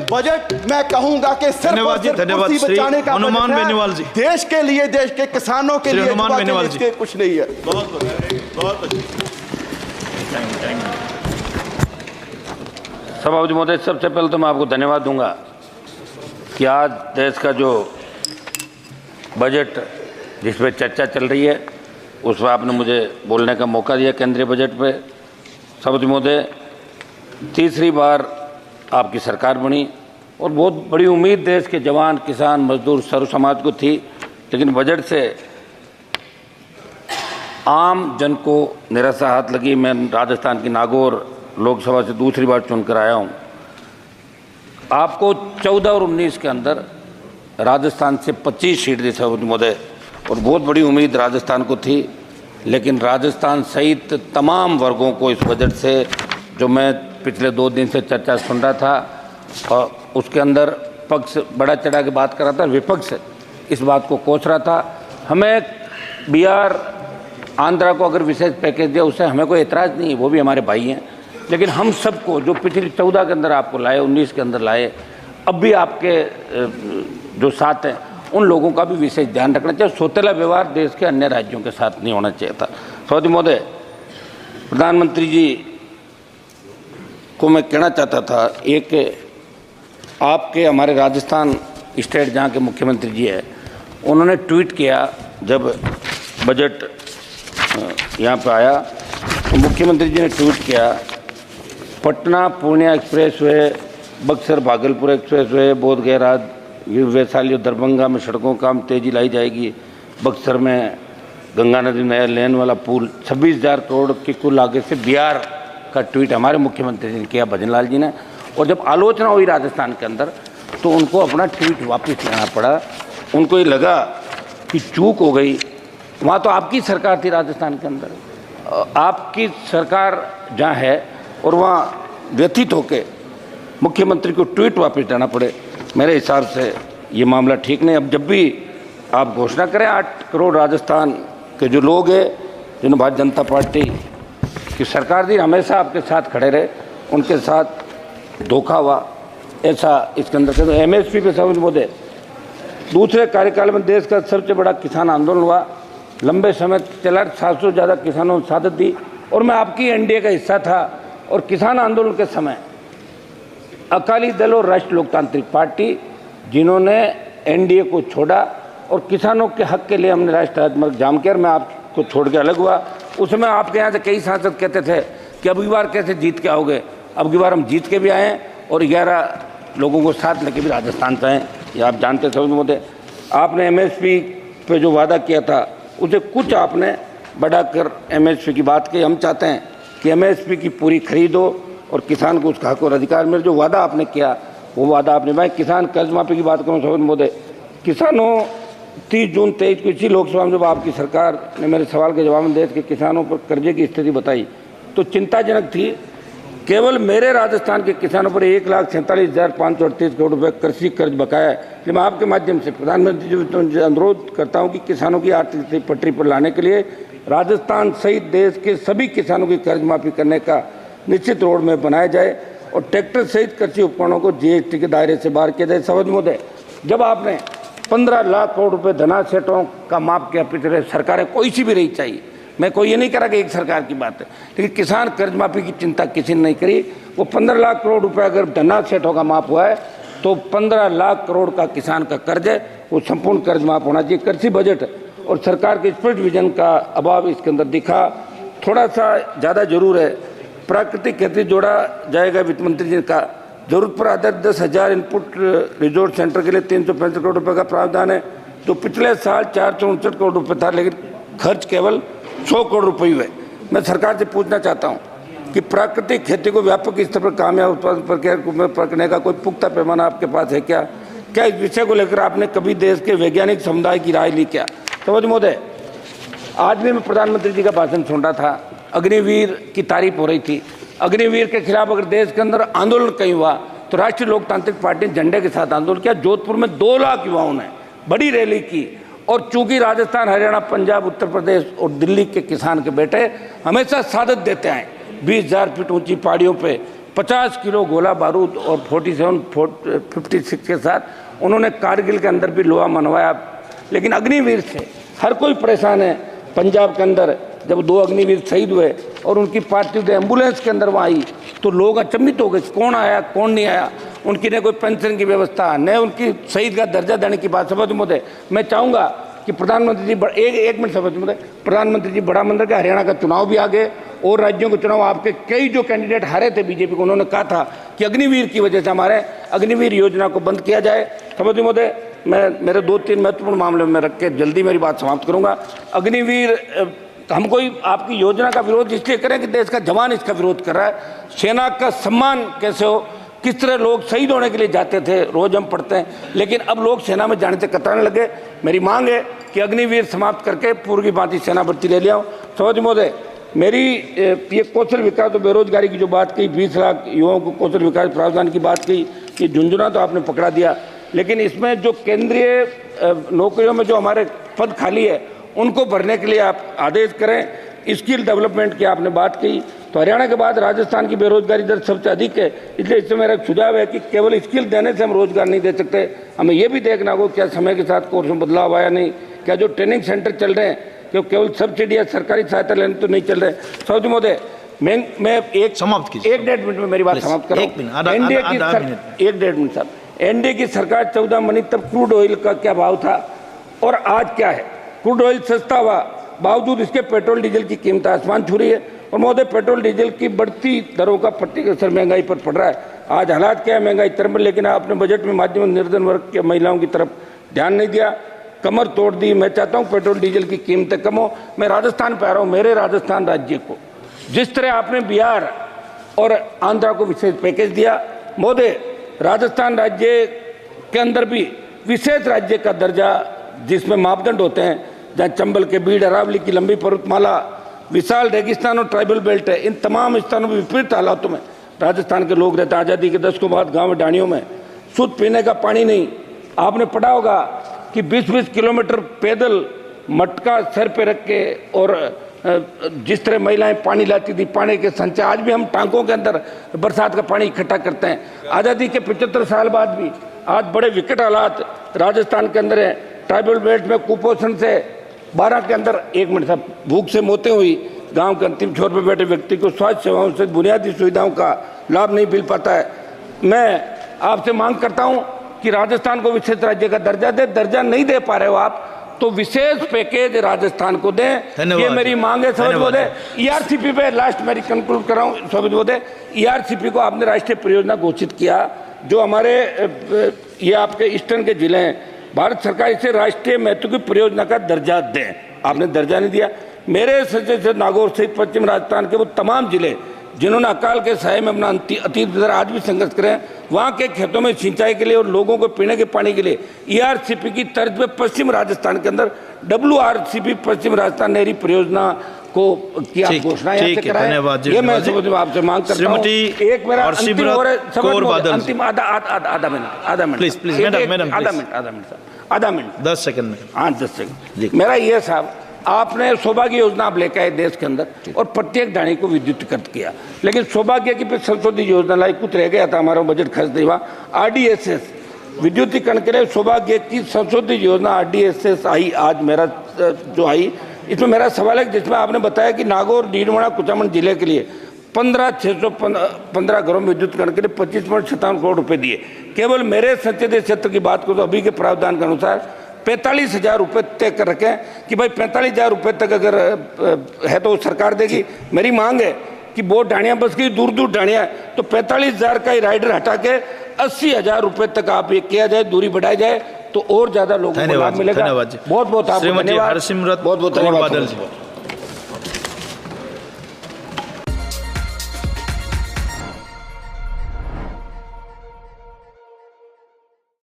Budget मैं कहूंगा कि सिर्फ कुर्सी बचाने का हनुमान बेनीवाल जी, देश के लिए, देश के किसानों के लिए, हनुमान बेनीवाल जी कुछ नहीं है। बहुत सभापति महोदय, सबसे पहले तो मैं आपको धन्यवाद दूंगा कि आज देश का जो बजट जिस पे चर्चा चल रही है उस पर आपने मुझे बोलने का मौका दिया केंद्रीय बजट पे। सभापति महोदय, तीसरी बार आपकी सरकार बनी और बहुत बड़ी उम्मीद देश के जवान, किसान, मजदूर, सर्व समाज को थी, लेकिन बजट से आम जन को निराशा हाथ लगी। मैं राजस्थान की नागौर लोकसभा से दूसरी बार चुनकर आया हूँ। आपको 14 और 19 के अंदर राजस्थान से 25 सीट दी सभापति महोदय, और बहुत बड़ी उम्मीद राजस्थान को थी, लेकिन राजस्थान सहित तमाम वर्गों को इस बजट से, जो मैं पिछले 2 दिन से चर्चा सुन रहा था, और उसके अंदर पक्ष बड़ा चढ़ा के बात कर रहा था, विपक्ष इस बात को कोस रहा था। हमें बिहार, आंध्रा को अगर विशेष पैकेज दिया उससे हमें कोई एतराज़ नहीं, वो भी हमारे भाई हैं, लेकिन हम सबको जो पिछले 14 के अंदर आपको लाए, 19 के अंदर लाए, अब भी आपके जो साथ हैं उन लोगों का भी विशेष ध्यान रखना चाहिए। सौतेला व्यवहार देश के अन्य राज्यों के साथ नहीं होना चाहिए था। सभापति महोदय, प्रधानमंत्री जी को मैं कहना चाहता था, एक आपके हमारे राजस्थान स्टेट जहाँ के मुख्यमंत्री जी है, उन्होंने ट्वीट किया जब बजट यहाँ पे आया, तो मुख्यमंत्री जी ने ट्वीट किया, Patna Purnia express way, Buxar Bhagalpur express way, बोध गया वैशाली और दरभंगा में सड़कों का काम तेजी लाई जाएगी। बक्सर में गंगा नदी नया लेन वाला पुल, 26,000 करोड़ की कुल लागत से बिहार का ट्वीट हमारे मुख्यमंत्री जी ने किया, भजन लाल जी ने। और जब आलोचना हुई राजस्थान के अंदर तो उनको अपना ट्वीट वापस लेना पड़ा। उनको ये लगा कि चूक हो गई। वहाँ तो आपकी सरकार थी राजस्थान के अंदर, आपकी सरकार जहाँ है, और वहाँ व्यथित होकर मुख्यमंत्री को ट्वीट वापस लेना पड़े, मेरे हिसाब से ये मामला ठीक नहीं। अब जब भी आप घोषणा करें, 8 करोड़ राजस्थान के जो लोग हैं जिन्होंने भारतीय जनता पार्टी की सरकार दी, हमेशा आपके साथ खड़े रहे, उनके साथ धोखा हुआ, ऐसा इसके अंदर से। तो MSP पे सभापति महोदय, दूसरे कार्यकाल में देश का सबसे बड़ा किसान आंदोलन हुआ, लंबे समय चला, 700 से ज़्यादा किसानों ने शहादत दी, और मैं आपकी NDA का हिस्सा था। और किसान आंदोलन के समय अकाली दल और राष्ट्रीय लोकतांत्रिक पार्टी, जिन्होंने NDA को छोड़ा और किसानों के हक के लिए हमने राष्ट्रीय राजमार्ग जाम किया, मैं आपको छोड़ के अलग हुआ। उसमें आपके यहाँ से कई सांसद कहते थे कि अब की बार कैसे जीत के आओगे, अब की बार हम जीत के भी आए और 11 लोगों को साथ लेके भी राजस्थान से आए, ये आप जानते थे महोदय। आपने MSP पे जो वादा किया था उसे कुछ आपने बढ़ाकर MSP की बात की। हम चाहते हैं कि MSP की पूरी खरीद हो और किसान को उसका हक और अधिकार मिले। जो वादा आपने किया वो वादा आपने निभाया। किसान कर्ज माफी की बात करूँ सभापति महोदय, किसानों 30 जून 23 को इसी लोकसभा में जब आपकी सरकार ने मेरे सवाल के जवाब में देश के किसानों पर कर्जे की स्थिति बताई तो चिंताजनक थी। केवल मेरे राजस्थान के किसानों पर 1,47,538 करोड़ रुपये कृषि कर्ज बकाया है। इसलिए मैं आपके माध्यम से प्रधानमंत्री जी से अनुरोध करता हूं कि किसानों की आर्थिक स्थिति पटरी पर लाने के लिए राजस्थान सहित देश के सभी किसानों की कर्ज माफी करने का निश्चित रोड मैप बनाया जाए और ट्रैक्टर सहित कृषि उपकरणों को GST के दायरे से बाहर किया जाए। सभापति महोदय, जब आपने 15 लाख करोड़ रुपये धनासेठों का माफ किया, पिछले सरकारें कोई सी भी रही चाहिए, मैं कोई ये नहीं करा कि एक सरकार की बात है, लेकिन किसान कर्ज माफी की चिंता किसी ने नहीं करी। वो 15 लाख करोड़ रुपए अगर धनासेठों का माफ हुआ है तो 15 लाख करोड़ का किसान का कर्ज है, वो संपूर्ण कर्ज माफ होना चाहिए। कृषि बजट और सरकार के स्पष्ट विजन का अभाव इसके अंदर दिखा। थोड़ा सा ज़्यादा जरूर है, प्राकृतिक खेती जोड़ा जाएगा, वित्त मंत्री जी का जरूरत पर आधारित 10,000 इनपुट रिजोर्ट सेंटर के लिए 365 करोड़ रुपए का प्रावधान है, जो पिछले साल 469 करोड़ रुपए था, लेकिन खर्च केवल 100 करोड़ रुपए हुए। मैं सरकार से पूछना चाहता हूं कि प्राकृतिक खेती को व्यापक स्तर पर कामयाब उत्पादन प्रक्रिया करने का कोई पुख्ता पैमाना आपके पास है क्या? क्या इस विषय को लेकर आपने कभी देश के वैज्ञानिक समुदाय की राय ली क्या? सभापति महोदय, आज भी मैं प्रधानमंत्री जी का भाषण सुन रहा था, अग्निवीर की तारीफ हो रही थी। अग्निवीर के खिलाफ अगर देश के अंदर आंदोलन कहीं हुआ तो राष्ट्रीय लोकतांत्रिक पार्टी ने झंडे के साथ आंदोलन किया। जोधपुर में 2 लाख युवाओं ने बड़ी रैली की, और चूंकि राजस्थान, हरियाणा, पंजाब, उत्तर प्रदेश और दिल्ली के किसान के बेटे हमेशा शहादत देते हैं, 20,000 फीट ऊंची पहाड़ियों पे 50 किलो गोला बारूद और 56 के साथ उन्होंने कारगिल के अंदर भी लोहा मनवाया। लेकिन अग्निवीर से हर कोई परेशान है। पंजाब के अंदर जब 2 अग्निवीर शहीद हुए और उनकी पार्थिव एम्बुलेंस के अंदर वहाँ आई तो लोग अचंभित हो गए, कौन आया कौन नहीं आया। उनकी न कोई पेंशन की व्यवस्था, न उनकी शहीद का दर्जा देने की बात। सभापति महोदय, मैं चाहूँगा कि प्रधानमंत्री जी एक मिनट सभापति महोदय, प्रधानमंत्री जी बड़ा मंदिर का हरियाणा का चुनाव भी आ गए और राज्यों के चुनाव आपके कई जो कैंडिडेट हारे थे बीजेपी को, उन्होंने कहा था कि अग्निवीर की वजह से हमारे अग्निवीर योजना को बंद किया जाए। सभापति महोदय, मैं मेरे 2-3 महत्वपूर्ण मामले में रख के जल्दी मेरी बात समाप्त करूंगा। अग्निवीर हम कोई आपकी योजना का विरोध इसलिए करें कि देश का जवान इसका विरोध कर रहा है। सेना का सम्मान कैसे हो, किस तरह लोग शहीद होने के लिए जाते थे, रोज हम पढ़ते हैं, लेकिन अब लोग सेना में जाने से कतराने लगे। मेरी मांग है कि अग्निवीर समाप्त करके पूर्व की भांति सेना भर्ती ले लिया। सभापति महोदय, मेरी ये कौशल विकास और बेरोजगारी की जो बात कही, 20 लाख युवाओं को कौशल विकास प्रावधान की बात कही, ये झुंझुना तो आपने पकड़ा दिया, लेकिन इसमें जो केंद्रीय नौकरियों में जो हमारे पद खाली है उनको भरने के लिए आप आदेश करें। स्किल डेवलपमेंट की आपने बात की, तो हरियाणा के बाद राजस्थान की बेरोजगारी दर सबसे अधिक है। इसलिए इससे मेरा सुझाव है कि केवल स्किल देने से हम रोजगार नहीं दे सकते, हमें ये भी देखना होगा क्या समय के साथ कोर्स में बदलाव आया नहीं, क्या जो ट्रेनिंग सेंटर चल रहे हैं क्यों केवल सब्सिडी या सरकारी सहायता लेने तो नहीं चल रहे। सभापति महोदय, मैं एक समाप्त कीजिए, 1-1.5 मिनट में मेरी बात समाप्त करूँ। एनडीए की 1-1.5 मिनट साहब, एनडीए की सरकार 14 महीने तब क्रूड ऑयल का क्या भाव था और आज क्या है। क्रूड ऑयल सस्ता हुआ, बावजूद इसके पेट्रोल डीजल की कीमत आसमान छू रही है। और महोदय, पेट्रोल डीजल की बढ़ती दरों का प्रत्येक असर महंगाई पर पड़ रहा है। आज हालात क्या है महंगाई तरफ, लेकिन आपने बजट में माध्यम निर्धन वर्ग के महिलाओं की तरफ ध्यान नहीं दिया, कमर तोड़ दी। मैं चाहता हूँ पेट्रोल डीजल की कीमतें कम हो। मैं राजस्थान पे आ रहा हूँ, मेरे राजस्थान राज्य को जिस तरह आपने बिहार और आंध्रा को विशेष पैकेज दिया, महोदय राजस्थान राज्य के अंदर भी विशेष राज्य का दर्जा, जिसमें मापदंड होते हैं, जहाँ चंबल के बीड़ अरावली की लंबी पर्वतमाला, विशाल रेगिस्तान और ट्राइबल बेल्ट है, इन तमाम स्थानों में विपरीत हालातों में राजस्थान के लोग रहते हैं। आज़ादी के 10 बाद गाँव डाणियों में शुद्ध पीने का पानी नहीं। आपने पढ़ा होगा कि 20-20 किलोमीटर पैदल मटका सर पे रख के और जिस तरह महिलाएं पानी लाती थी, पानी के संचय, आज भी हम टांकों के अंदर बरसात का पानी इकट्ठा करते हैं। आज़ादी के 75 साल बाद भी आज बड़े विकट हालात राजस्थान के अंदर है। ट्राइबल बेल्ट में कुपोषण से 12 के अंदर 1 मिनट साहब, भूख से मौतें हुई। गांव के अंतिम छोर पर बैठे व्यक्ति को स्वास्थ्य सेवाओं से बुनियादी सुविधाओं का लाभ नहीं मिल पाता है। मैं आपसे मांग करता हूं कि राजस्थान को विशेष राज्य का दर्जा दे। दर्जा नहीं दे पा रहे हो आप, तो विशेष पैकेज राजस्थान को दें, ये मेरी मांग है। सभापति महोदय, ईआरसीपी पे लास्ट मेरी कंक्लूड कर रहा हूँ। सभापति महोदय, ईआरसीपी को आपने राष्ट्रीय परियोजना घोषित किया, जो हमारे ये आपके ईस्टर्न के जिले हैं, भारत सरकार इसे राष्ट्रीय महत्व की परियोजना का दर्जा दें। आपने दर्जा नहीं दिया। मेरे से नागौर सहित पश्चिम राजस्थान के वो तमाम जिले जिन्होंने अकाल के साये में अपना अतीत गुजरा, आज भी संघर्ष करें, वहाँ के खेतों में सिंचाई के लिए और लोगों को पीने के पानी के लिए ईआरसीपी की तर्ज पे पश्चिम राजस्थान के अंदर WRCP पश्चिम राजस्थान नहरी परियोजना को की आप घोषणा यहाँ से कराएं। ये मैं आपसे मांग करता हूँ। एक मेरा अंतिम और अंतिम आधा मिनट 10 सेकंड। हाँ 10 सेकंड। मेरा ये साहब, आपने सौभाग्य योजना आप लेकर आए देश के अंदर और प्रत्येक ढाणी को विद्युतीकृत किया, लेकिन सौभाग्य की संशोधित योजना लाई, कुछ रह गया था, हमारा बजट खर्च नहीं हुआ। RDSS विद्युतीकरण के लिए सौभाग्य की संशोधित योजना RDSS आई, आज मेरा जो आई, इसमें मेरा सवाल है जिसमें आपने बताया कि नागौर, डीडवाना, कुचामन जिले के लिए 15,615 घरों में विद्युतीकरण के लिए 25.57 करोड़ रुपए दिए। केवल मेरे संसदीय क्षेत्र की बात करूँ तो अभी के प्रावधान के अनुसार 45,000 रुपये तय कर रखे कि भाई 45,000 रुपये तक अगर है तो सरकार देगी। मेरी मांग है कि बहुत ढाणियाँ बस गई, दूर दूर ढाणियाँ, तो 45,000 का ही राइडर हटा के 80,000 रुपये तक आप ये किया जाए, दूरी बढ़ाई जाए, तो और ज्यादा लोगों को लाभ मिलेगा। बहुत बहुत आपको धन्यवाद। बहुत बहुत धन्यवाद।